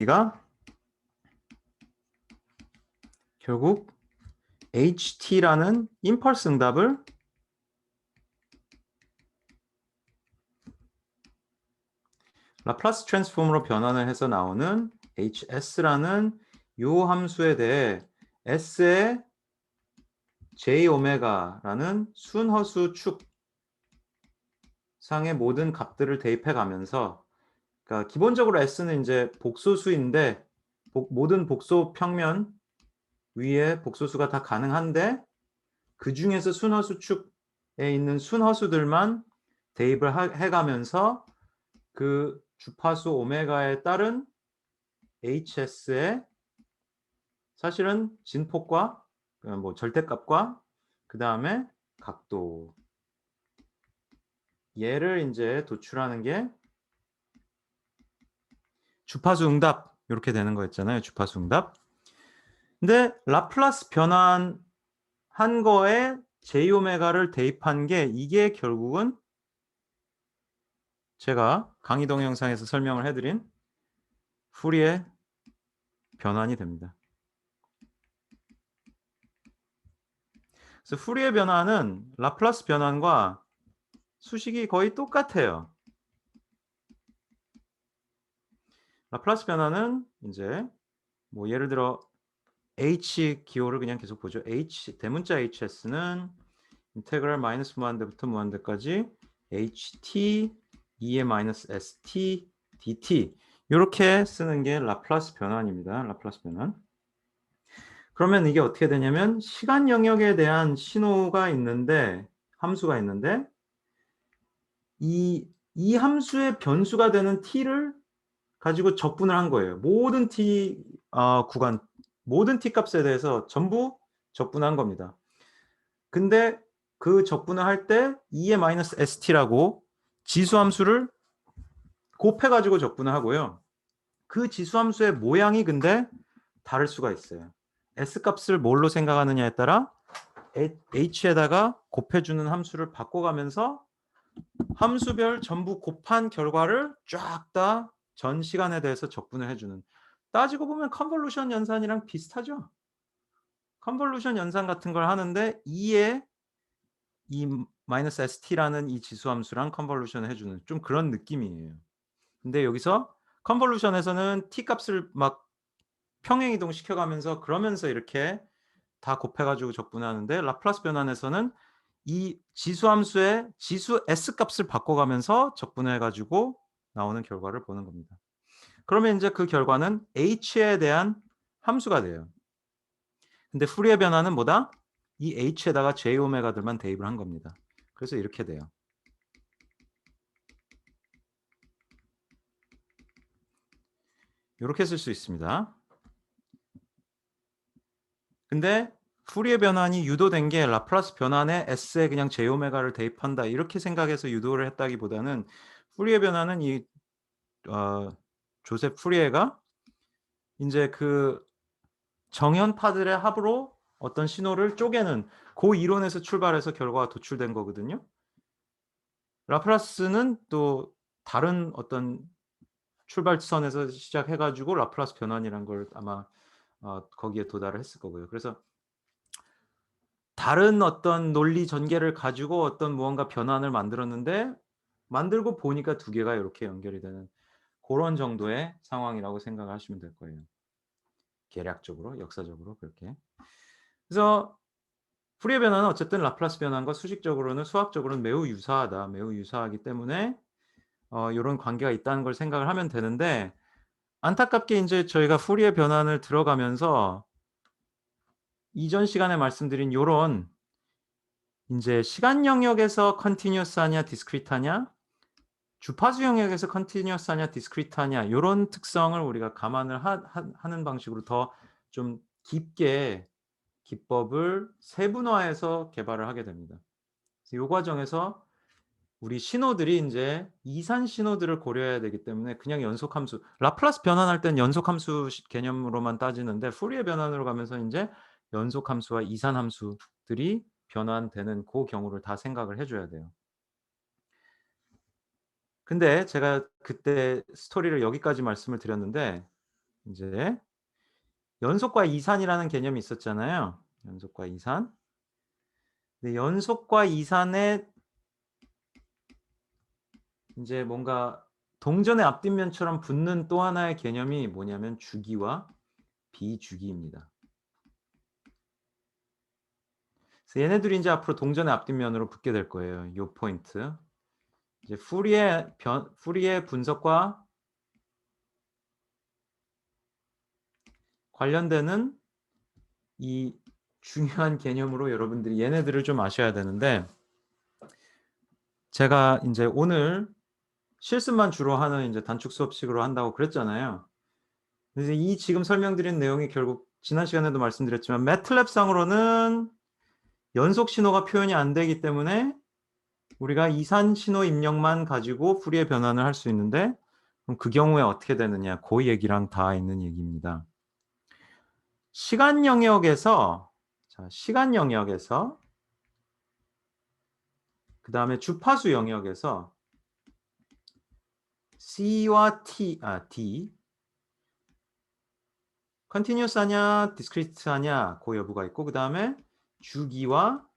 우리가 결국 HT라는 임펄스 응답을 라플라스 트랜스폼으로 변환을 해서 나오는 HS라는 요 함수에 대해 S의 J 오메가라는 순허수 축 상의 모든 값들을 대입해 가면서, 그러니까 기본적으로 S는 이제 복소수인데 모든 복소 평면 위에 복소수가 다 가능한데 그 중에서 순허수 축에 있는 순허수들만 대입을 해가면서 그 주파수 오메가에 따른 HS의 사실은 진폭과 뭐 절대값과 그 다음에 각도, 얘를 이제 도출하는 게 주파수 응답 이렇게 되는 거였잖아요. 주파수 응답. 근데 라플라스 변환한 거에 j 오메가를 대입한 게 이게 결국은 제가 강의 동영상에서 설명을 해드린 푸리에 변환이 됩니다. 그래서 푸리에 변환은 라플라스 변환과 수식이 거의 똑같아요. 라플라스 변환은 이제 뭐 예를 들어 h 기호를 그냥 계속 보죠. 대문자 hs는 인테그랄 마이너스 무한대부터 무한대까지 ht 2의 마이너스 st dt 이렇게 쓰는 게 라플라스 변환입니다. 라플라스 변환. 그러면 이게 어떻게 되냐면 시간 영역에 대한 신호가 있는데, 함수가 있는데 이 함수의 변수가 되는 t를 가지고 적분을 한 거예요. 모든 t 구간, 모든 t 값에 대해서 전부 적분한 겁니다. 근데 그 적분을 할 때 2의 마이너스 st라고 지수함수를 곱해가지고 적분을 하고요. 그 지수함수의 모양이 근데 다를 수가 있어요. s값을 뭘로 생각하느냐에 따라 h에다가 곱해주는 함수를 바꿔가면서 함수별 전부 곱한 결과를 쫙 다 전 시간에 대해서 적분을 해주는, 따지고 보면 컨볼루션 연산이랑 비슷하죠. 컨볼루션 연산 같은 걸 하는데 2의 이 마이너스 st라는 이 지수함수랑 컨볼루션을 해주는 좀 그런 느낌이에요. 근데 여기서 컨볼루션에서는 t 값을 막 평행이동 시켜가면서 그러면서 이렇게 다 곱해가지고 적분하는데, 라플라스 변환에서는 이 지수함수의 지수 s 값을 바꿔가면서 적분해가지고 나오는 결과를 보는 겁니다. 그러면 이제 그 결과는 h에 대한 함수가 돼요. 근데 푸리에 변화는 뭐다? 이 h에다가 j 오메가들만 대입을 한 겁니다. 그래서 이렇게 돼요. 이렇게 쓸 수 있습니다. 근데 푸리에 변환이 유도된 게 라플라스 변환에 s에 그냥 j 오메가를 대입한다 이렇게 생각해서 유도를 했다기보다는, 푸리에 변환은 이 조셉 푸리에가 이제 그 정연파들의 합으로 어떤 신호를 쪼개는 그 이론에서 출발해서 결과가 도출된 거거든요. 라플라스는 또 다른 어떤 출발선에서 시작해 가지고 라플라스 변환이란 걸 아마 거기에 도달을 했을 거고요. 그래서 다른 어떤 논리 전개를 가지고 어떤 무언가 변환을 만들었는데, 만들고 보니까 두 개가 이렇게 연결이 되는 고런 정도의 상황이라고 생각을 하시면 될 거예요. 계략적으로, 역사적으로 그렇게. 그래서 푸리에 변환은 어쨌든 라플라스 변환과 수식적으로는, 수학적으로는 매우 유사하다. 매우 유사하기 때문에 요런 관계가 있다는 걸 생각을 하면 되는데, 안타깝게 인제 저희가 푸리에 변환을 들어가면서 이전 시간에 말씀드린 요런 인제 시간 영역에서 컨티뉴어스하냐 디스크리트하냐, 주파수 영역에서 컨티뉴어스하냐 디스크리트하냐 요런 특성을 우리가 감안을 하는 방식으로 더 좀 깊게 기법을 세분화해서 개발을 하게 됩니다. 그래서 요 과정에서 우리 신호들이 인제 이산 신호들을 고려해야 되기 때문에 그냥 연속 함수, 라플라스 변환할 땐 연속 함수 개념으로만 따지는데 푸리에 변환으로 가면서 인제 연속 함수와 이산 함수들이 변환되는 그 경우를 다 생각을 해 줘야 돼요. 근데 제가 그때 스토리를 여기까지 말씀을 드렸는데, 이제 연속과 이산이라는 개념이 있었잖아요. 연속과 이산. 근데 연속과 이산의 인제 뭔가 동전의 앞뒷면처럼 붙는 또 하나의 개념이 뭐냐면 주기와 비주기입니다. 그래서 얘네들이 인제 앞으로 동전의 앞뒷면으로 붙게 될 거예요, 요 포인트. 이제 ফু리의 분석과 관련되는 이 중요한 개념으로 여러분들이 얘네들을 좀 아셔야 되는데, 제가 인제 오늘 실습만 주로 하는 인제 단축 수업식으로 한다고 그랬잖아요. 그래서 이 지금 설명드린 내용이 결국 지난 시간에도 말씀드렸지만 매틀랩 상으로는 연속 신호가 표현이 안 되기 때문에 우리가 이산 신호 입력만 가지고 풀이의 변환을 할 수 있는데, 그럼 그 경우에 어떻게 되느냐, 고 얘기랑 다 있는 얘기입니다. 시간 영역에서 시간 영역에서 그다음에 주파수 영역에서 C와 D 컨티뉴어스 하냐 디스크리트 하냐 그 여부가 있고, 그다음에 주기와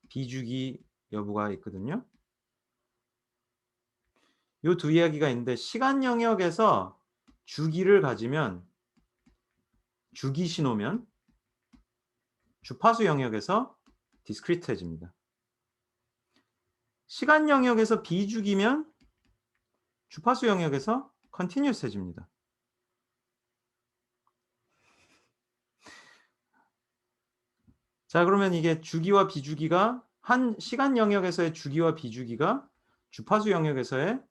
비주기 여부가 있거든요. 요 두 이야기가 있는데, 시간 영역에서 주기를 가지면 주기 신호면, 주파수 영역에서 디스크리트해집니다. 시간 영역에서 비주기면 주파수 영역에서 컨티뉴어스해집니다. 자, 그러면 이게 주기와 비주기가 한 시간 영역에서의 주기와 비주기가 주파수 영역에서의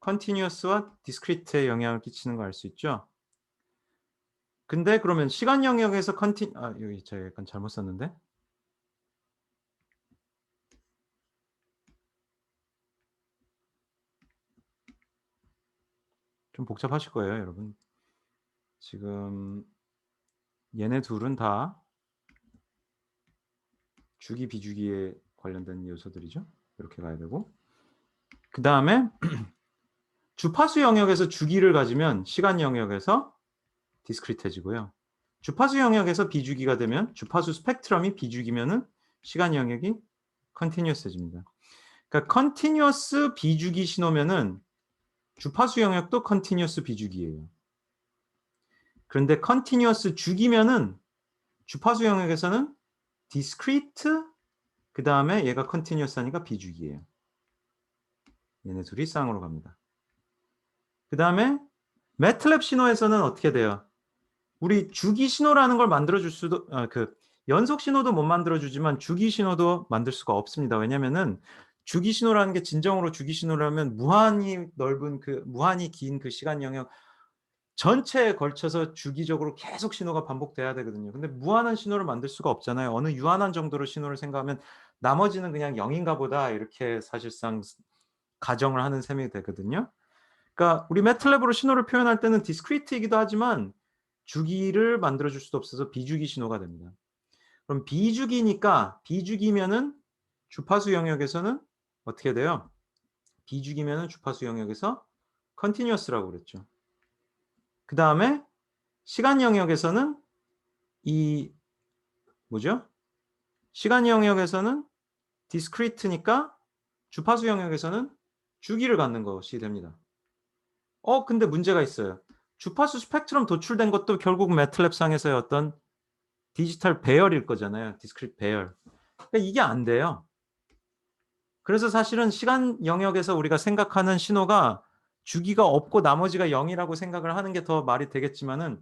컨티뉴어스와 디스크리트에 영향을 끼치는 거 알 수 있죠? 근데 그러면 시간 영역에서 여기 제가 약간 잘못 썼는데. 좀 복잡하실 거예요, 여러분. 지금 얘네 둘은 다 주기 비주기에 관련된 요소들이죠. 이렇게 가야 되고, 그다음에 주파수 영역에서 주기를 가지면 시간 영역에서 디스크리트해지고요. 주파수 영역에서 비주기가 되면 주파수 스펙트럼이 비주기면은 시간 영역이 컨티뉴어스해집니다. 그러니까 컨티뉴어스 비주기 신호면은 주파수 영역도 컨티뉴어스 비주기예요. 그런데 컨티뉴어스 주기면은 주파수 영역에서는 디스크리트, 그다음에 얘가 컨티뉴어스 하니까 비주기예요. 얘네 둘이 쌍으로 갑니다. 그다음에 매틀랩 신호에서는 어떻게 돼요? 우리 주기 신호라는 걸 만들어 줄 수도, 연속 신호도 못 만들어 주지만 주기 신호도 만들 수가 없습니다. 왜냐면은 주기 신호라는 게 진정으로 주기 신호라면 무한히 넓은 무한히 긴 그 시간 영역 전체에 걸쳐서 주기적으로 계속 신호가 반복돼야 되거든요. 근데 무한한 신호를 만들 수가 없잖아요. 어느 유한한 정도로 신호를 생각하면 나머지는 그냥 0인가 보다 이렇게 사실상 가정을 하는 셈이 되거든요. 그러니까 우리 매틀랩으로 신호를 표현할 때는 디스크리트이기도 하지만 주기를 만들어 줄 수도 없어서 비주기 신호가 됩니다. 그럼 비주기면은 주파수 영역에서는 어떻게 돼요? 비주기면은 주파수 영역에서 컨티뉴어스라고 그랬죠. 그다음에 시간 영역에서는 이 뭐죠? 시간 영역에서는 디스크리트니까 주파수 영역에서는 주기를 갖는 것이 됩니다. 근데 문제가 있어요. 주파수 스펙트럼 도출된 것도 결국 매틀랩 상에서의 어떤 디지털 배열일 거잖아요. 디스크리트 배열. 그러니까 이게 안 돼요. 그래서 사실은 시간 영역에서 우리가 생각하는 신호가 주기가 없고 나머지가 0이라고 생각을 하는 게 더 말이 되겠지만은,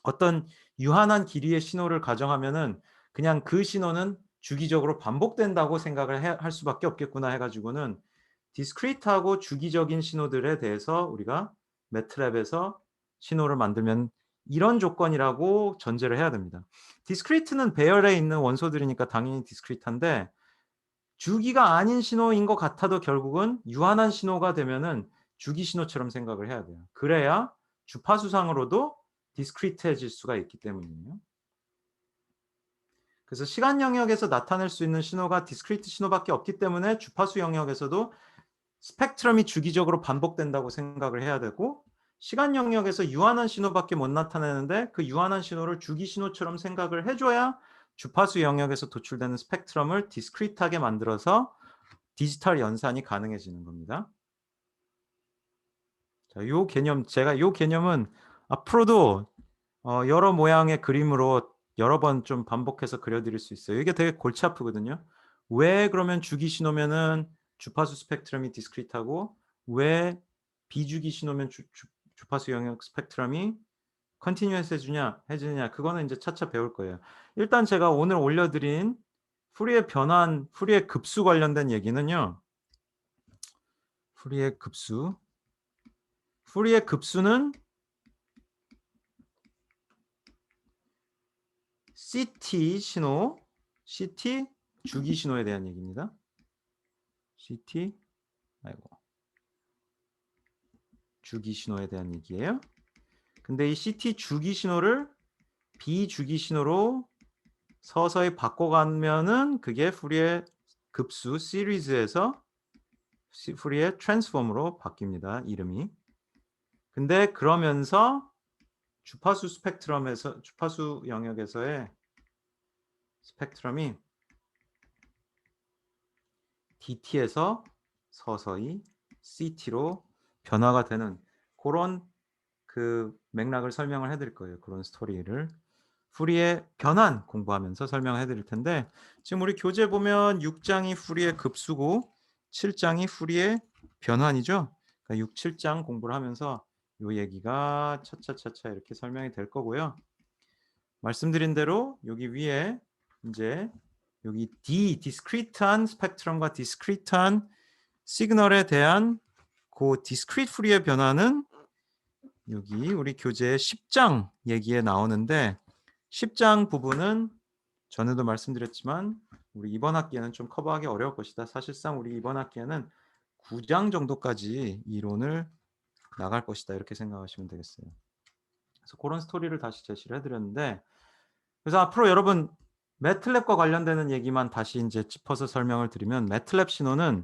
어떤 유한한 길이의 신호를 가정하면은 그냥 그 신호는 주기적으로 반복된다고 생각을 할 수밖에 없겠구나 해 가지고는 디스크리트하고 주기적인 신호들에 대해서 우리가 매틀랩에서 신호를 만들면 이런 조건이라고 전제를 해야 됩니다. 디스크리트는 배열에 있는 원소들이니까 당연히 디스크리트한데, 주기가 아닌 신호인 것 같아도 결국은 유한한 신호가 되면은 주기 신호처럼 생각을 해야 돼요. 그래야 주파수상으로도 디스크리트해질 수가 있기 때문이에요. 그래서 시간 영역에서 나타낼 수 있는 신호가 디스크리트 신호밖에 없기 때문에 주파수 영역에서도 스펙트럼이 주기적으로 반복된다고 생각을 해야 되고, 시간 영역에서 유한한 신호밖에 못 나타내는데 그 유한한 신호를 주기 신호처럼 생각을 해줘야 주파수 영역에서 도출되는 스펙트럼을 디스크리트하게 만들어서 디지털 연산이 가능해지는 겁니다. 자, 요 개념, 제가 요 개념은 앞으로도 여러 모양의 그림으로 여러 번 좀 반복해서 그려드릴 수 있어요. 이게 되게 골치 아프거든요. 왜 그러면 주기 신호면은 주파수 스펙트럼이 디스크리트하고 왜 비주기 신호면 주파수 영역 스펙트럼이 컨티뉴어스 해주냐 그거는 이제 차차 배울 거예요. 일단 제가 오늘 올려드린 푸리의 변환, 푸리의 급수 관련된 얘기는요. 푸리의 급수는 CT 신호, CT 주기 신호에 대한 얘기입니다. CT 주기 신호에 대한 얘기예요. 근데 이 CT 주기 신호를 비주기 신호로 서서히 바꿔가면은 그게 푸리의 급수 시리즈에서 푸리의 트랜스폼으로 바뀝니다. 이름이. 근데 그러면서 주파수 스펙트럼에서 주파수 영역에서의 스펙트럼이 DT에서 서서히 CT로 변화가 되는 그런 그 맥락을 설명을 해드릴 거예요. 그런 스토리를 푸리의 변환 공부하면서 설명해 드릴 텐데 지금 우리 교재 보면 6장이 푸리의 급수고 7장이 푸리의 변환이죠. 그러니까 6, 7장 공부를 하면서 요 얘기가 차차차차 이렇게 설명이 될 거고요. 말씀드린 대로 여기 위에 이제 여기 디스크리트한 스펙트럼과 디스크리트한 시그널에 대한 그 디스크리트 푸리의 변화는 여기 우리 교재 10장 얘기에 나오는데 10장 부분은 전에도 말씀드렸지만 우리 이번 학기에는 좀 커버하기 어려울 것이다. 사실상 우리 이번 학기에는 9장 정도까지 이론을 나갈 것이다. 이렇게 생각하시면 되겠어요. 그래서 그런 스토리를 다시 제시를 해드렸는데 그래서 앞으로 여러분 매틀랩과 관련되는 얘기만 다시 이제 짚어서 설명을 드리면 매틀랩 신호는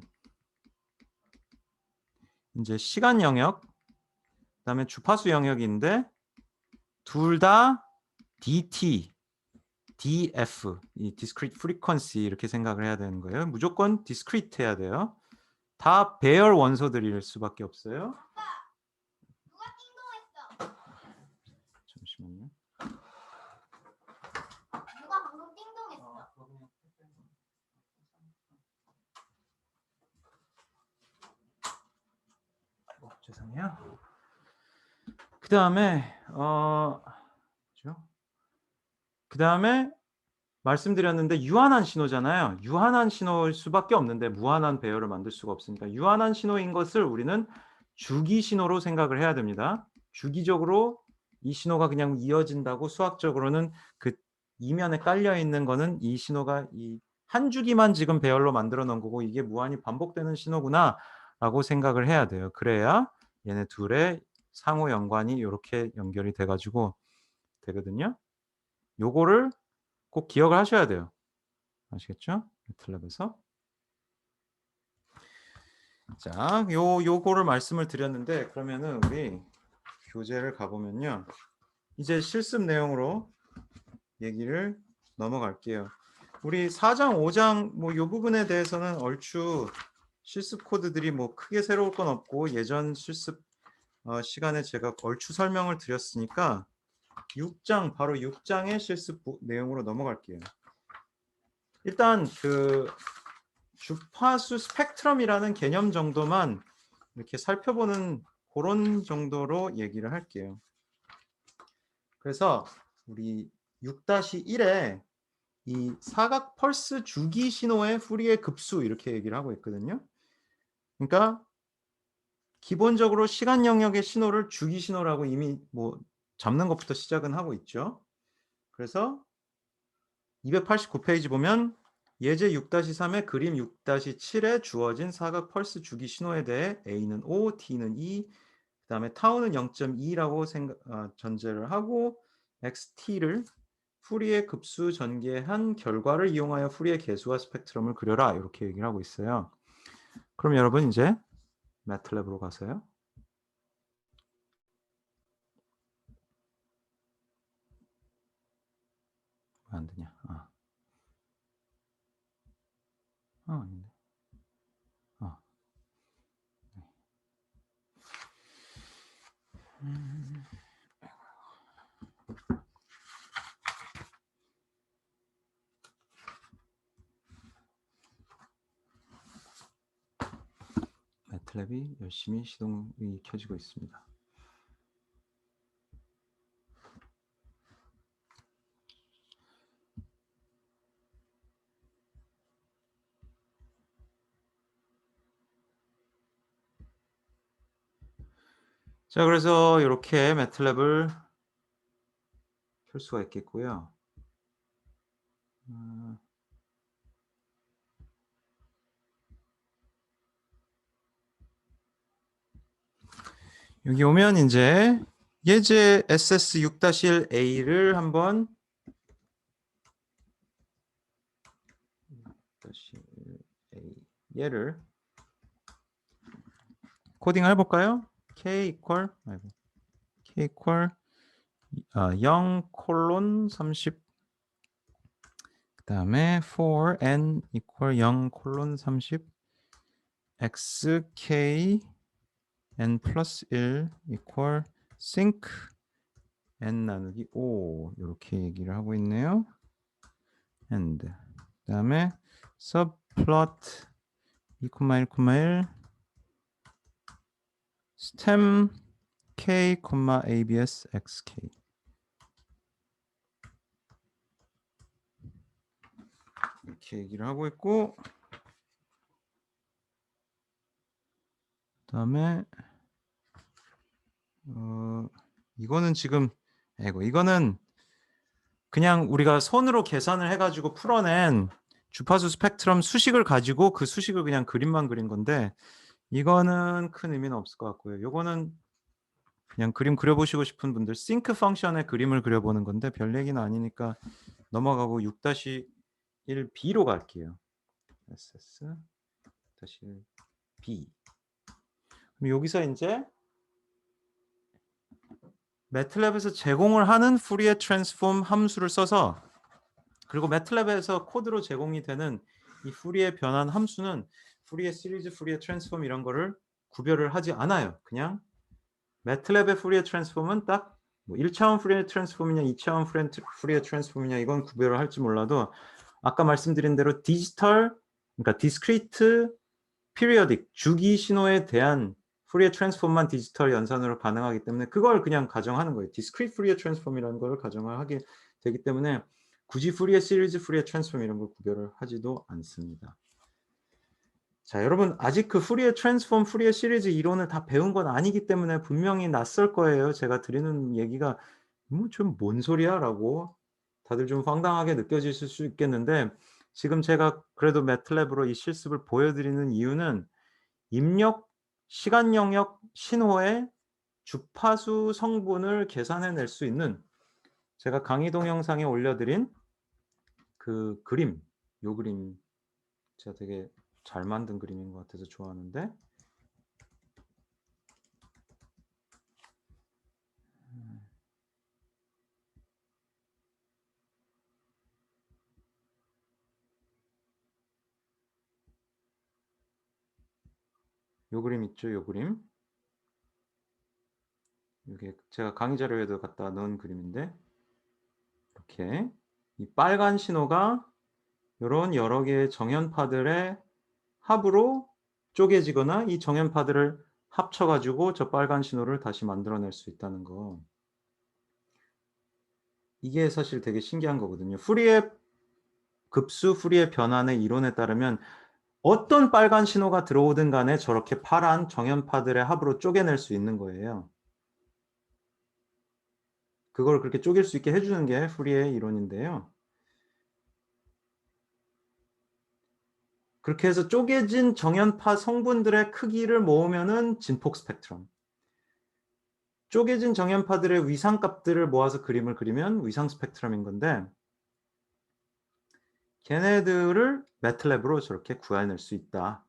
이제 시간 영역 그다음에 주파수 영역인데 둘 다 DT, DF, 이 discrete frequency 이렇게 생각을 해야 되는 거예요. 무조건 discrete 해야 돼요. 다 배열 원소들일 수밖에 없어요. 누가 띵동했어? 잠시만요. 누가 방금 띵동했어? 죄송해요. 그다음에 그다음에 말씀드렸는데 유한한 신호잖아요. 유한한 신호일 수밖에 없는데 무한한 배열을 만들 수가 없으니까 유한한 신호인 것을 우리는 주기 신호로 생각을 해야 됩니다. 주기적으로 이 신호가 그냥 이어진다고 수학적으로는 그 이면에 깔려 있는 거는 이 신호가 이 한 주기만 지금 배열로 만들어 놓은 거고 이게 무한히 반복되는 신호구나라고 생각을 해야 돼요. 그래야 얘네 둘의 상호 연관이 이렇게 연결이 돼 가지고 되거든요. 요거를 꼭 기억을 하셔야 돼요. 아시겠죠? 매틀랩에서. 자, 요거를 말씀을 드렸는데 그러면은 우리 교재를 가보면요. 이제 실습 내용으로 얘기를 넘어갈게요. 우리 4장, 5장 뭐 요 부분에 대해서는 얼추 실습 코드들이 뭐 크게 새로울 건 없고 예전 실습 시간에 제가 얼추 설명을 드렸으니까 6장 바로 6장의 실습 내용으로 넘어갈게요. 일단 그 주파수 스펙트럼이라는 개념 정도만 이렇게 살펴보는 그런 정도로 얘기를 할게요. 그래서 우리 6-1에 이 사각 펄스 주기 신호의 푸리의 급수 이렇게 얘기를 하고 있거든요. 그러니까 기본적으로 시간 영역의 신호를 주기 신호라고 이미 뭐 잡는 것부터 시작은 하고 있죠. 그래서 289페이지 보면 예제 6-3의 그림 6-7에 주어진 사각 펄스 주기 신호에 대해 A는 O, T는 E, 그 다음에 타우는 0.2라고 전제를 하고 XT를 푸리의 급수 전개한 결과를 이용하여 푸리의 개수와 스펙트럼을 그려라 이렇게 얘기를 하고 있어요. 그럼 여러분 이제 매틀랩으로 가세요. 안 되냐? 아닌데. 매트랩이 열심히 시동이 켜지고 있습니다. 자, 그래서 이렇게 매트랩을 켤 수가 있겠고요. 여기 오면 이제 예제 SS6-1A를 한번 얘를 코딩을 해볼까요? K 이퀄 0:30 그 다음에 for n equal 0:30 xk n 플러스 1 equal sync n 나누기 5 이렇게 얘기를 하고 있네요. and 그 다음에 subplot 2,1,1 stem k, abs xk 이렇게 얘기를 하고 있고, 그다음에 이거는 지금 이거는 그냥 우리가 손으로 계산을 해가지고 풀어낸 주파수 스펙트럼 수식을 가지고 그 수식을 그냥 그림만 그린 건데 이거는 큰 의미는 없을 것 같고요. 요거는 그냥 그림 그려보시고 싶은 분들 싱크 펑션의 그림을 그려보는 건데 별 얘기는 아니니까 넘어가고 6-1B로 갈게요. SS-1B. 그럼 여기서 이제 매트랩에서 제공을 하는 푸리에 트랜스폼 함수를 써서, 그리고 매트랩에서 코드로 제공이 되는 이 푸리에 변환 함수는 푸리에 시리즈, 푸리에 트랜스폼 이런 거를 구별을 하지 않아요. 그냥 매트랩의 푸리에 트랜스폼은 딱 뭐 1차원 푸리에 트랜스폼이냐 2차원 푸리에 트랜스폼이냐 이건 구별을 할지 몰라도 아까 말씀드린 대로 디지털, 그러니까 디스크리트 피리어딕 주기 신호에 대한 푸리에 트랜스폼만 디지털 연산으로 가능하기 때문에 그걸 그냥 가정하는 거예요. 디스크리트 푸리에 트랜스폼이라는 걸 가정을 하게 되기 때문에 굳이 푸리에 시리즈, 푸리에 트랜스폼 이런 걸 구별을 하지도 않습니다. 자, 여러분 아직 그 푸리에 트랜스폼, 푸리에 시리즈 이론을 다 배운 건 아니기 때문에 분명히 낯설 거예요. 제가 드리는 얘기가 좀 뭔 소리야 라고 다들 좀 황당하게 느껴지실 수 있겠는데, 지금 제가 그래도 매트랩으로 이 실습을 보여드리는 이유는 입력 시간 영역 신호의 주파수 성분을 계산해낼 수 있는 제가 강의 동영상에 올려드린 그 그림, 요 그림 제가 되게 잘 만든 그림인 것 같아서 좋아하는데, 요 그림 있죠, 요 그림. 이게 제가 강의 자료에도 갖다 넣은 그림인데, 이렇게 이 빨간 신호가 이런 여러 개의 정연파들의 합으로 쪼개지거나 이 정연파들을 합쳐가지고 저 빨간 신호를 다시 만들어낼 수 있다는 거. 이게 사실 되게 신기한 거거든요. 푸리에 급수, 푸리에 변환의 이론에 따르면 어떤 빨간 신호가 들어오든 간에 저렇게 파란 정연파들의 합으로 쪼개낼 수 있는 거예요. 그걸 그렇게 쪼갤 수 있게 해주는 게 푸리에 이론인데요. 그렇게 해서 쪼개진 정연파 성분들의 크기를 모으면은 진폭 스펙트럼. 쪼개진 정연파들의 위상값들을 모아서 그림을 그리면 위상 스펙트럼인 건데, 걔네들을 매트랩으로 저렇게 구해낼 수 있다.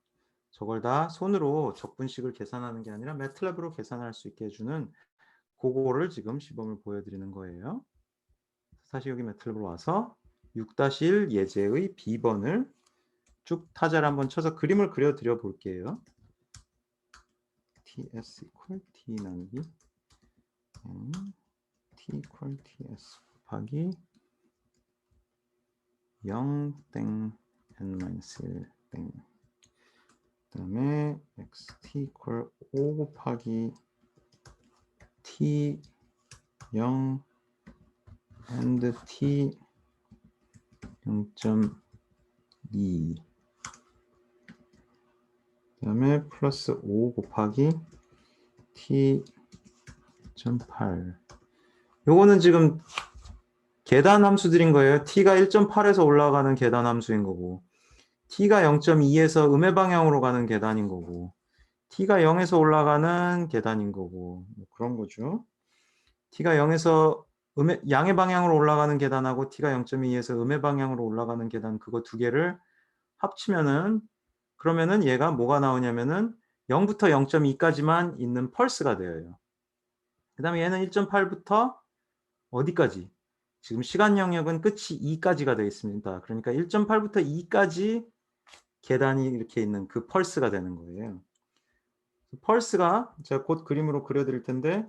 저걸 다 손으로 적분식을 계산하는 게 아니라 매트랩으로 계산할 수 있게 해주는 그거를 지금 시범을 보여드리는 거예요. 다시 여기 매트랩으로 와서 6-1 예제의 B번을 쭉 타자를 한번 쳐서 그림을 그려드려 볼게요. TS equal T 나누기 T equal TS 곱하기 0 땡 n-1 땡. 그 다음에 xt equal 5 곱하기 t 0 and t 0.2 그 다음에 플러스 5 곱하기 t 1.8 요거는 지금 계단 함수들인 거예요. t가 1.8에서 올라가는 계단 함수인 거고 t가 0.2에서 음의 방향으로 가는 계단인 거고 t가 0에서 올라가는 계단인 거고 뭐 그런 거죠. t가 0에서 양의 방향으로 올라가는 계단하고 t가 0.2에서 음의 방향으로 올라가는 계단 그거 두 개를 합치면은 그러면은 얘가 뭐가 나오냐면은 0부터 0.2까지만 있는 펄스가 되어요. 그 다음에 얘는 1.8부터 어디까지? 지금 시간 영역은 끝이 2까지가 되어 있습니다. 그러니까 1.8부터 2까지 계단이 이렇게 있는 그 펄스가 되는 거예요. 펄스가 제가 곧 그림으로 그려드릴 텐데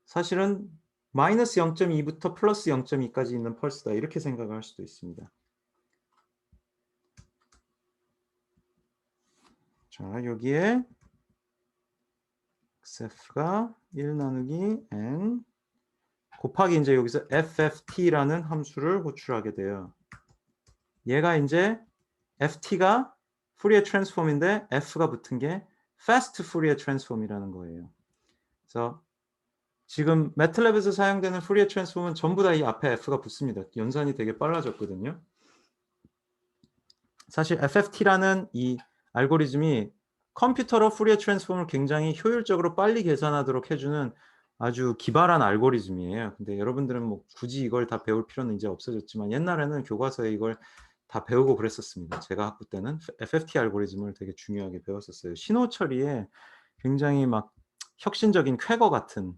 사실은 마이너스 0.2부터 플러스 0.2까지 있는 펄스다 이렇게 생각을 할 수도 있습니다. 자 여기에 xf가 1 나누기 n 곱하기 이제 여기서 fft라는 함수를 호출하게 돼요. 얘가 이제 ft가 푸리에 트랜스폼인데 f가 붙은 게 fast 푸리에 트랜스폼이라는 거예요. 그래서 지금 매틀랩에서 사용되는 푸리에 트랜스폼은 전부 다 이 앞에 f가 붙습니다. 연산이 되게 빨라졌거든요. 사실 FFT라는 이 알고리즘이 컴퓨터로 푸리에 트랜스폼을 굉장히 효율적으로 빨리 계산하도록 해주는 아주 기발한 알고리즘이에요. 근데 여러분들은 뭐 굳이 이걸 다 배울 필요는 이제 없어졌지만 옛날에는 교과서에 이걸 다 배우고 그랬었습니다. 제가 학부 때는 FFT 알고리즘을 되게 중요하게 배웠었어요. 신호 처리에 굉장히 막 혁신적인 쾌거 같은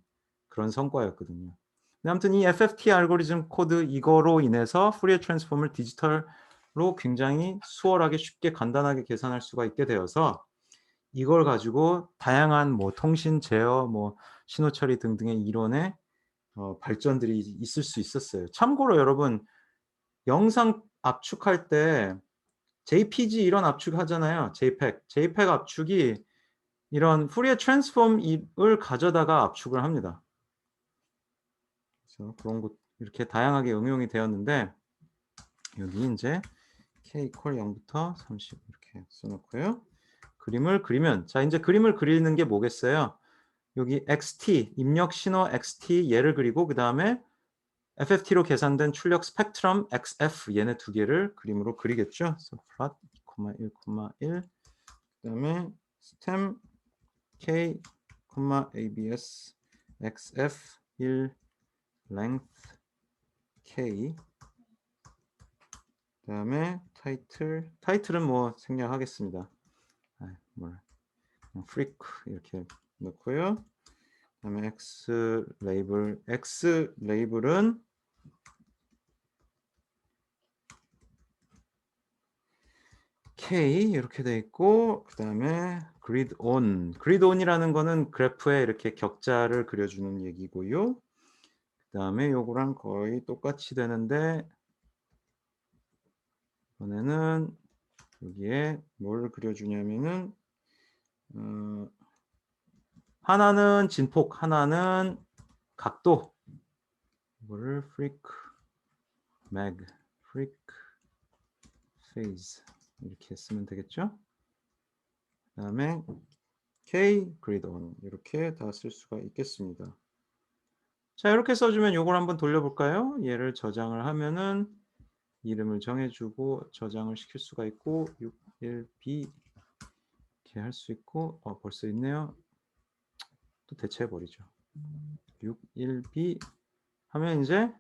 그런 성과였거든요. 근데 아무튼 이 FFT 알고리즘 코드 이거로 인해서 푸리에 트랜스폼을 디지털로 굉장히 수월하게 쉽게 간단하게 계산할 수가 있게 되어서 이걸 가지고 다양한 뭐 통신 제어 뭐 신호 처리 등등의 이론의 발전들이 있을 수 있었어요. 참고로 여러분 영상 압축할 때 JPG 이런 압축 하잖아요. JPEG 압축이 이런 푸리에 트랜스폼을 가져다가 압축을 합니다. 그래서 그런 것 이렇게 다양하게 응용이 되었는데 여기 이제 k equal 0부터 30 이렇게 써놓고요. 그림을 그리면 자 이제 그림을 그리는 게 뭐겠어요? 여기 xt 입력 신호 xt 얘를 그리고 그 다음에 FFT로 계산된 출력 스펙트럼 XF 얘네 두 개를 그림으로 그리겠죠. 그래서 plot 2,1,1 그다음에 stem K, ABS XF 1 length K 그다음에 타이틀은 뭐 생략하겠습니다. freak 이렇게 넣고요. 그다음에 X 레이블은 K 이렇게 돼 있고 그다음에 grid on이라는 거는 그래프에 이렇게 격자를 그려주는 얘기고요. 그다음에 요거랑 거의 똑같이 되는데 이번에는 여기에 뭘 그려주냐면은 하나는 진폭, 하나는 각도. 이거를 freq phase 이렇게 쓰면 되겠죠? 그다음에 K grid on 이렇게 다 쓸 수가 있겠습니다. 자 이렇게 써주면 요걸 한번 돌려볼까요? 얘를 저장을 하면은 이름을 정해주고 저장을 시킬 수가 있고 61B 이렇게 할 수 있고 벌써 있네요. 또 대체해버리죠. 61B 하면 이제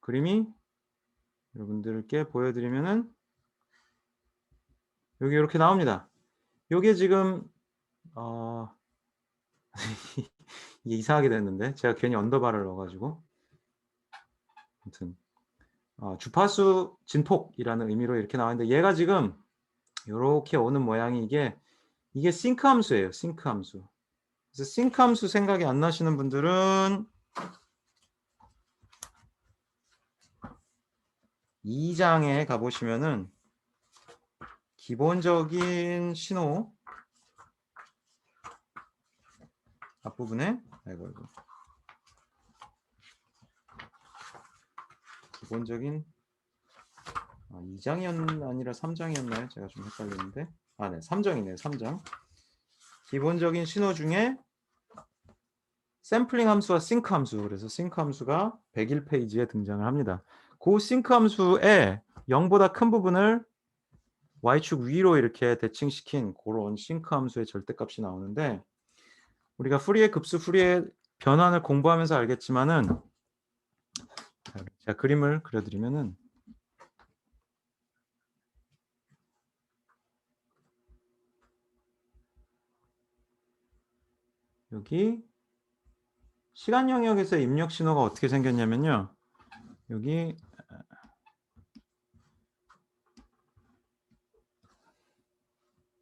그림이 여러분들께 보여드리면은 여기 이렇게 나옵니다. 요게 지금 이게 이상하게 됐는데 제가 괜히 언더바를 넣어가지고 아무튼 주파수 진폭이라는 의미로 이렇게 나와 있는데 얘가 지금 요렇게 오는 모양이 이게 싱크 함수예요. 싱크 함수. 그래서 싱크 함수 생각이 안 나시는 분들은 2장에 가보시면은 기본적인 신호 앞부분에 아이고 기본적인 2장이 아니라 3장이었나요? 제가 좀 헷갈리는데 네 3장이네요. 3장 기본적인 신호 중에 샘플링 함수와 싱크 함수 그래서 싱크 함수가 101페이지에 등장을 합니다. 그 싱크 함수의 0보다 큰 부분을 y축 위로 이렇게 대칭시킨 그런 싱크 함수의 절대값이 나오는데 우리가 푸리에 급수 푸리에 변환을 공부하면서 알겠지만은 제가 그림을 그려드리면은 여기 시간 영역에서 입력 신호가 어떻게 생겼냐면요. 여기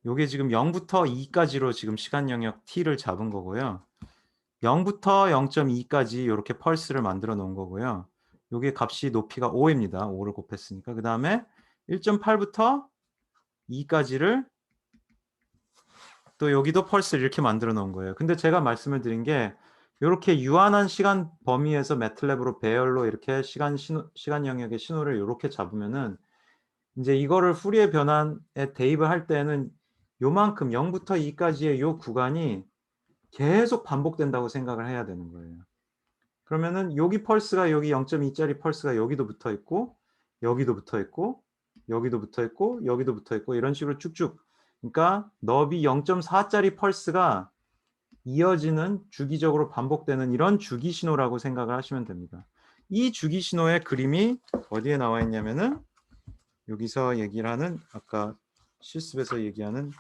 요게 지금 0부터 2까지로 지금 시간 영역 t를 잡은 거고요. 0부터 0.2까지 이렇게 펄스를 만들어 놓은 거고요. 요게 값이 높이가 5입니다. 5를 곱했으니까. 그 다음에 1.8부터 2까지를 또 여기도 펄스를 이렇게 만들어 놓은 거예요. 근데 제가 말씀을 드린 게 이렇게 유한한 시간 범위에서 매틀랩으로 배열로 이렇게 시간 영역의 신호를 이렇게 잡으면은 이제 이거를 푸리에 변환에 대입을 할 때는 요만큼 0부터 2까지의 요 구간이 계속 반복된다고 생각을 해야 되는 거예요. 그러면은 여기 펄스가 여기 0.2짜리 펄스가 여기도 붙어 있고 여기도 붙어 있고 여기도 붙어 있고 여기도 붙어 있고 이런 식으로 쭉쭉 그러니까 너비 0.4짜리 펄스가 이어지는 주기적으로 반복되는 이런 주기 신호라고 생각을 하시면 됩니다. 이 주기 신호의 그림이 어디에 나와 있냐면은 여기서 얘기를 하는 아까 실습에서 얘기하는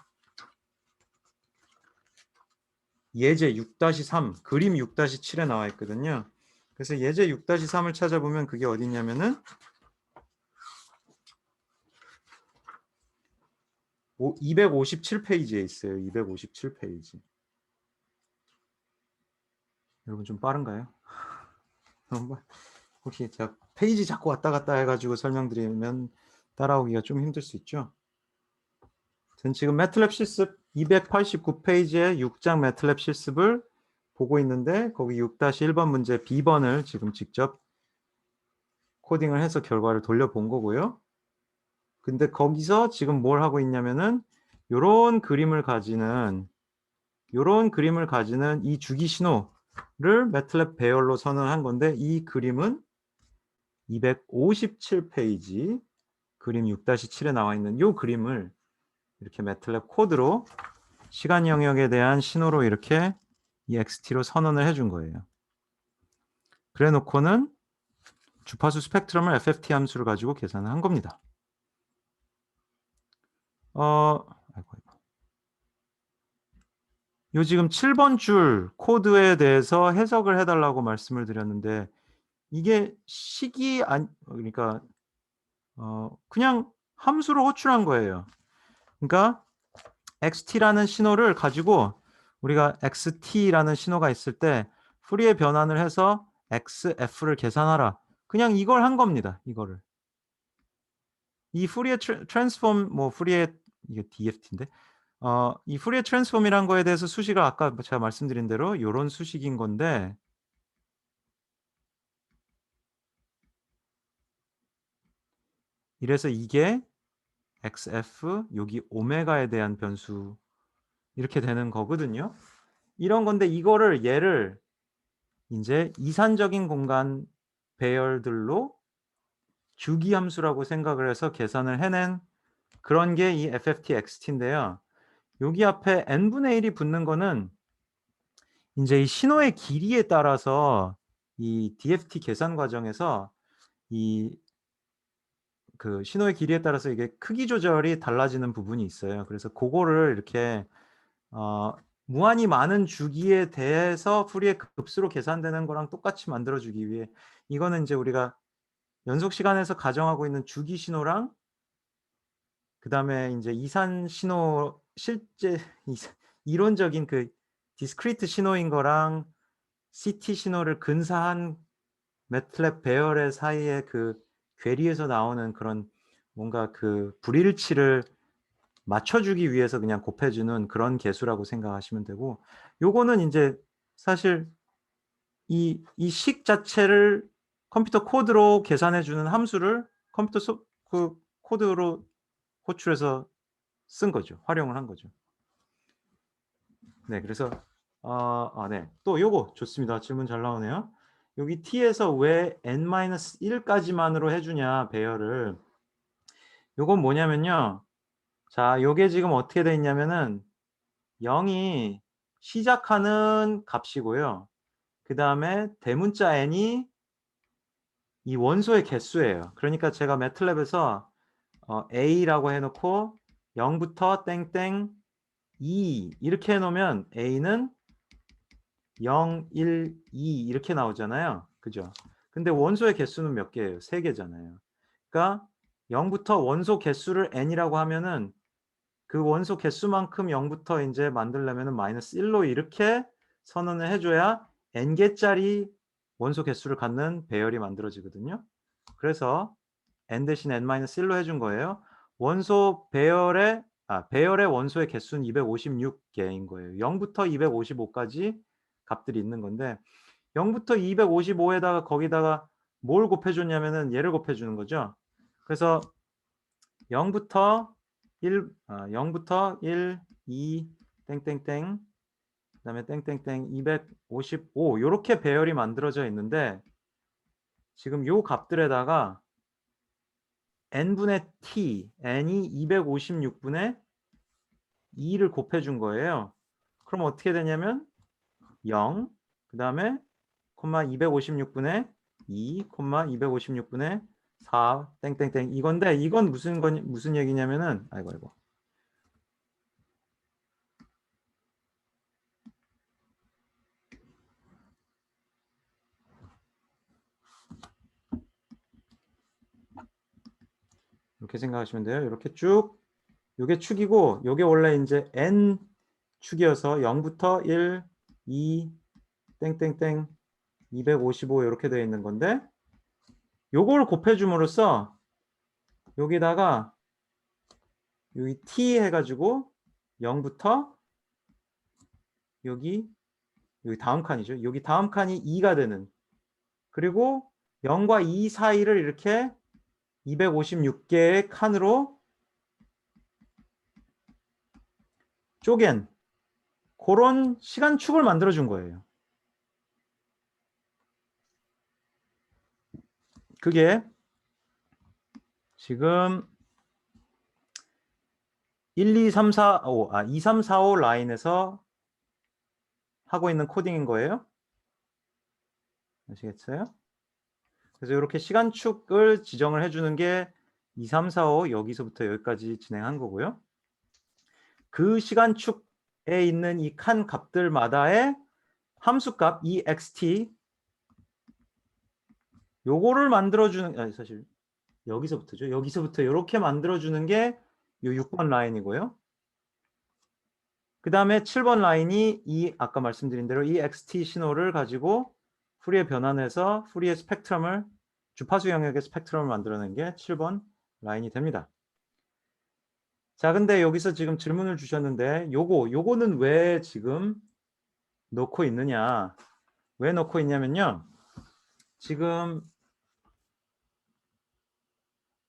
예제 6-3 그림 6-7에 나와 있거든요. 그래서 예제 6-3을 찾아보면 그게 어디 있냐면은 257페이지에 있어요. 257페이지. 여러분 좀 빠른가요? 혹시 제가 페이지 자꾸 왔다 갔다 해가지고 설명드리면 따라오기가 좀 힘들 수 있죠. 전 지금 매틀랩 실습 289페이지에 6장 매틀랩 실습을 보고 있는데 거기 6-1번 문제 B번을 지금 직접 코딩을 해서 결과를 돌려본 거고요. 근데 거기서 지금 뭘 하고 있냐면은 요런 그림을 가지는 이 주기 신호를 매틀랩 배열로 선언한 건데 이 그림은 257페이지 그림 6-7에 나와 있는 요 그림을 이렇게 매틀랩 코드로 시간 영역에 대한 신호로 이렇게 EXT로 선언을 해준 거예요. 그래 놓고는 주파수 스펙트럼을 FFT 함수를 가지고 계산을 한 겁니다. 요 지금 7번 줄 코드에 대해서 해석을 해달라고 말씀을 드렸는데 이게 그러니까 그냥 함수로 호출한 거예요. 그러니까 XT라는 신호를 가지고 우리가 XT라는 신호가 있을 때 푸리에 변환을 해서 XF를 계산하라. 그냥 이걸 한 겁니다. 이거를. 이 푸리에 트랜스폼 푸리에 이게 DFT인데 이 푸리에 트랜스폼이란 거에 대해서 수식을 아까 제가 말씀드린 대로 요런 수식인 건데 이래서 이게 XF 여기 오메가에 대한 변수 이렇게 되는 거거든요. 이런 건데 이거를 얘를 이제 이산적인 공간 배열들로 주기 함수라고 생각을 해서 계산을 해낸 그런 게 이 FFT XT인데요. 여기 앞에 n분의 1이 붙는 거는 이제 이 신호의 길이에 따라서 이 DFT 계산 과정에서 이 그 신호의 길이에 따라서 이게 크기 조절이 달라지는 부분이 있어요. 그래서 그거를 이렇게 무한히 많은 주기에 대해서 푸리에 급수로 계산되는 거랑 똑같이 만들어 주기 위해 이거는 이제 우리가 연속 시간에서 가정하고 있는 주기 신호랑 그다음에 인제 이산 신호 실제 이론적인 그 디스크리트 신호인 거랑 CT 신호를 근사한 매틀랩 배열의 사이에 그 괴리에서 나오는 그런 뭔가 그 불일치를 맞춰 주기 위해서 그냥 곱해 주는 그런 계수라고 생각하시면 되고, 요거는 인제 사실 이 식 자체를 컴퓨터 코드로 계산해 주는 함수를 컴퓨터 그 코드로 호출해서 쓴 거죠. 활용을 한 거죠. 네. 그래서 네. 또 요거 좋습니다. 질문 잘 나오네요. 여기 t에서 왜 n-1 까지만으로 해 주냐 배열을. 요건 뭐냐면요. 자, 요게 지금 어떻게 돼 있냐면은 0이 시작하는 값이고요. 그다음에 대문자 n이 이 원소의 개수예요. 그러니까 제가 매틀랩에서 a라고 해 놓고 0부터 땡땡 2 이렇게 해 놓으면 a는 0, 1, 2 이렇게 나오잖아요. 그죠? 근데 원소의 개수는 몇 개예요? 3 개잖아요. 그러니까 0부터 원소 개수를 n이라고 하면은 그 원소 개수만큼 0부터 인제 만들려면은 -1로 이렇게 선언을 해 줘야 n 개짜리 원소 개수를 갖는 배열이 만들어지거든요. 그래서 n 대신 n-1로 해 준 거예요. 원소 배열의 배열의 원소의 개수는 256 개인 거예요. 0부터 255 까지 값들이 있는 건데 0부터 255 에다가 거기다가 뭘 곱해 줬냐면은 얘를 곱해 주는 거죠. 그래서 0부터 0부터 1, 2 땡땡땡 그다음에 땡땡땡 255 요렇게 배열이 만들어져 있는데 지금 요 값들에다가 n분의 t, n이 256 분의 2를 곱해 준 거예요. 그럼 어떻게 되냐면 0 그다음에 콤마 256 분의 2 콤마 256 분의 4 땡땡땡 이건데 이건 무슨 얘기냐면은 아이고. 이렇게 생각하시면 돼요. 이렇게 쭉 요게 축이고 요게 원래 인제 n 축이어서 0부터 1, 2 땡땡땡 255 요렇게 되어 있는 건데 요걸 곱해 줌으로써 여기다가 여기 t 해 가지고 0부터 여기 다음 칸이죠. 여기 다음 칸이 2가 되는 그리고 0과 2 사이를 이렇게 256 개의 칸으로 쪼갠 고런 시간축을 만들어 준 거예요. 그게 지금 1, 2, 3, 4, 5 2, 3, 4, 5 라인에서 하고 있는 코딩인 거예요. 아시겠어요? 그래서 요렇게 시간축을 지정을 해 주는 게 2, 3, 4, 5 여기서부터 여기까지 진행한 거고요. 그 시간축에 있는 이 칸 값들마다의 함수값 ext 요거를 만들어 주는 사실 여기서부터죠. 여기서부터 요렇게 만들어 주는 게 요 6번 라인이고요. 그다음에 7번 라인이 이 아까 말씀드린 대로 이 xt 신호를 가지고 푸리에 변환해서 푸리의 스펙트럼을 주파수 영역의 스펙트럼을 만들어낸 게 7번 라인이 됩니다. 자, 근데 여기서 지금 질문을 주셨는데 요거는 왜 지금 넣고 있느냐? 왜 넣고 있냐면요. 지금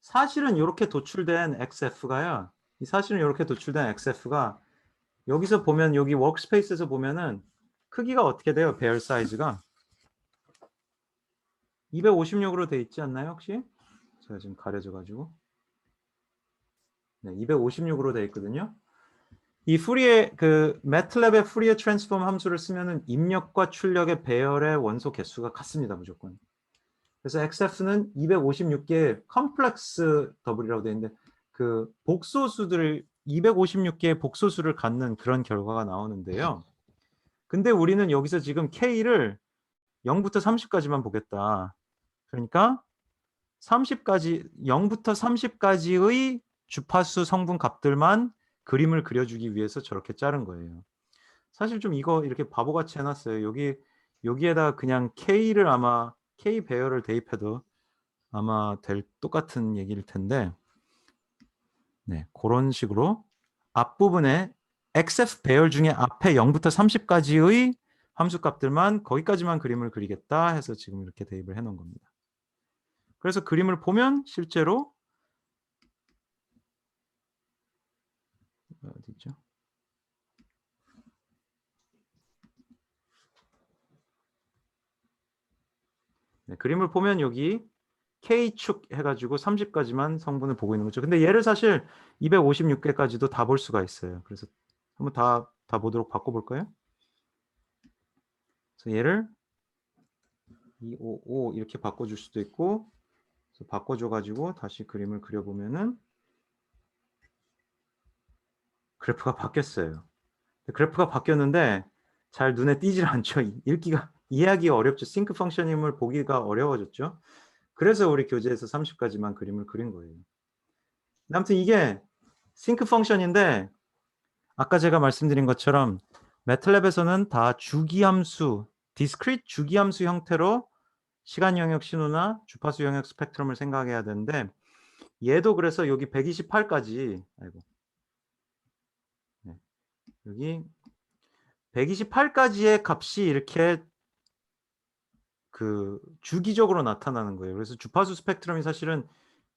사실은 요렇게 도출된 xf가요. 사실은 요렇게 도출된 xf가 여기서 보면 여기 워크스페이스에서 보면은 크기가 어떻게 돼요? 배열 사이즈가 256으로 돼 있지 않나요, 혹시? 제가 지금 가려져 가지고. 네, 256으로 돼 있거든요. 이 푸리에 그 매틀랩의 푸리에 트랜스폼 함수를 쓰면은 입력과 출력의 배열의 원소 개수가 같습니다, 무조건. 그래서 XF는 256개의 컴플렉스 더블이라고 되어 있는데 그 복소수들을 256개의 복소수를 갖는 그런 결과가 나오는데요. 근데 우리는 여기서 지금 K를 0부터 30까지만 보겠다. 그러니까 30까지 0부터 30까지의 주파수 성분 값들만 그림을 그려주기 위해서 저렇게 자른 거예요. 사실 좀 이거 이렇게 바보같이 해놨어요. 여기에다 그냥 K를 아마 K 배열을 대입해도 아마 똑같은 얘기일 텐데, 네, 그런 식으로 앞부분에 XF 배열 중에 앞에 0부터 30까지의 함수 값들만 거기까지만 그림을 그리겠다 해서 지금 이렇게 대입을 해놓은 겁니다. 그래서 그림을 보면 실제로 어디 있죠? 네, 그림을 보면 여기 K축 해가지고 30까지만 성분을 보고 있는 거죠. 근데 얘를 사실 256개까지도 다 볼 수가 있어요. 그래서 한번 다 보도록 바꿔볼까요? 그래서 얘를 255 이렇게 바꿔줄 수도 있고, 그래서 바꿔줘가지고 다시 그림을 그려보면은 그래프가 바뀌었어요. 그래프가 바뀌었는데 잘 눈에 띄질 않죠. 이해하기가 어렵죠. 싱크 펑션임을 보기가 어려워졌죠. 그래서 우리 교재에서 30까지만 그림을 그린 거예요. 아무튼 이게 싱크 펑션인데 아까 제가 말씀드린 것처럼 매틀랩에서는 다 주기함수, 디스크리트 주기함수 형태로 시간 영역 신호나 주파수 영역 스펙트럼을 생각해야 되는데, 얘도 그래서 여기 128까지 네, 여기 128까지의 값이 이렇게 그 주기적으로 나타나는 거예요. 그래서 주파수 스펙트럼이 사실은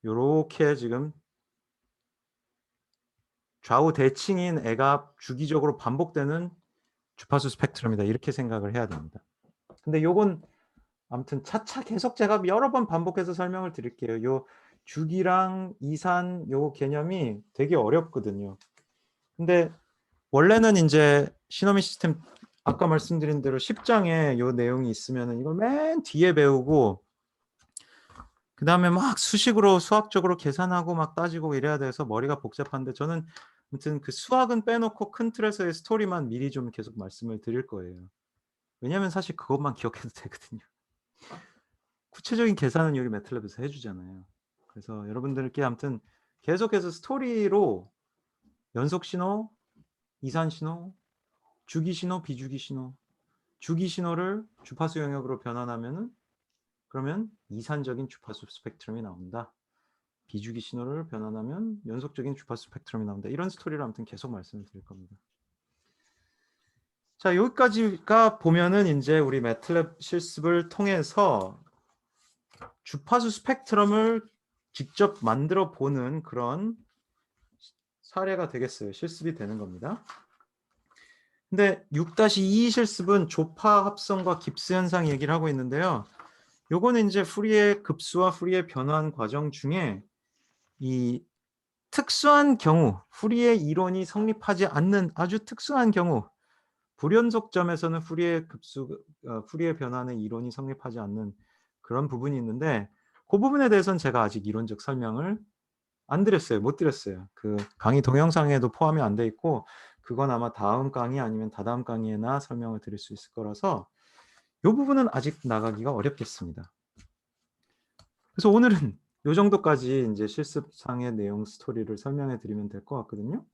요렇게 지금 좌우 대칭인 애가 주기적으로 반복되는 주파수 스펙트럼이다, 이렇게 생각을 해야 됩니다. 근데 요건 아무튼 차차 계속 제가 여러 번 반복해서 설명을 드릴게요. 요 주기랑 이산 요 개념이 되게 어렵거든요. 근데 원래는 이제 시노미 시스템 아까 말씀드린 대로 10장에 요 내용이 있으면은 이걸 맨 뒤에 배우고 그 다음에 막 수식으로 수학적으로 계산하고 막 따지고 이래야 돼서 머리가 복잡한데, 저는 아무튼 그 수학은 빼놓고 큰 틀에서의 스토리만 미리 좀 계속 말씀을 드릴 거예요. 왜냐하면 사실 그것만 기억해도 되거든요. 구체적인 계산은 여기 매틀랩에서 해주잖아요. 그래서 여러분들께 아무튼 계속해서 스토리로 연속 신호, 이산 신호, 주기 신호, 비주기 신호, 주기 신호를 주파수 영역으로 변환하면은 그러면 이산적인 주파수 스펙트럼이 나온다. 비주기 신호를 변환하면 연속적인 주파수 스펙트럼이 나온다. 이런 스토리를 아무튼 계속 말씀을 드릴 겁니다. 자, 여기까지가 보면은 이제 우리 매틀랩 실습을 통해서 주파수 스펙트럼을 직접 만들어 보는 그런 사례가 되겠어요. 실습이 되는 겁니다. 근데 6-2 실습은 조파 합성과 깁스 현상 얘기를 하고 있는데요. 요거는 이제 후리의 급수와 후리의 변환 과정 중에 이 특수한 경우, 후리의 이론이 성립하지 않는 아주 특수한 경우, 불연속점에서는 후리의 변환의 이론이 성립하지 않는 그런 부분이 있는데, 그 부분에 대해서는 제가 아직 이론적 설명을 안 드렸어요. 못 드렸어요. 그 강의 동영상에도 포함이 안 돼 있고, 그건 아마 다음 강의 아니면 다다음 강의에나 설명을 드릴 수 있을 거라서 이 부분은 아직 나가기가 어렵겠습니다. 그래서 오늘은 이 정도까지 이제 실습상의 내용 스토리를 설명해 드리면 될 것 같거든요.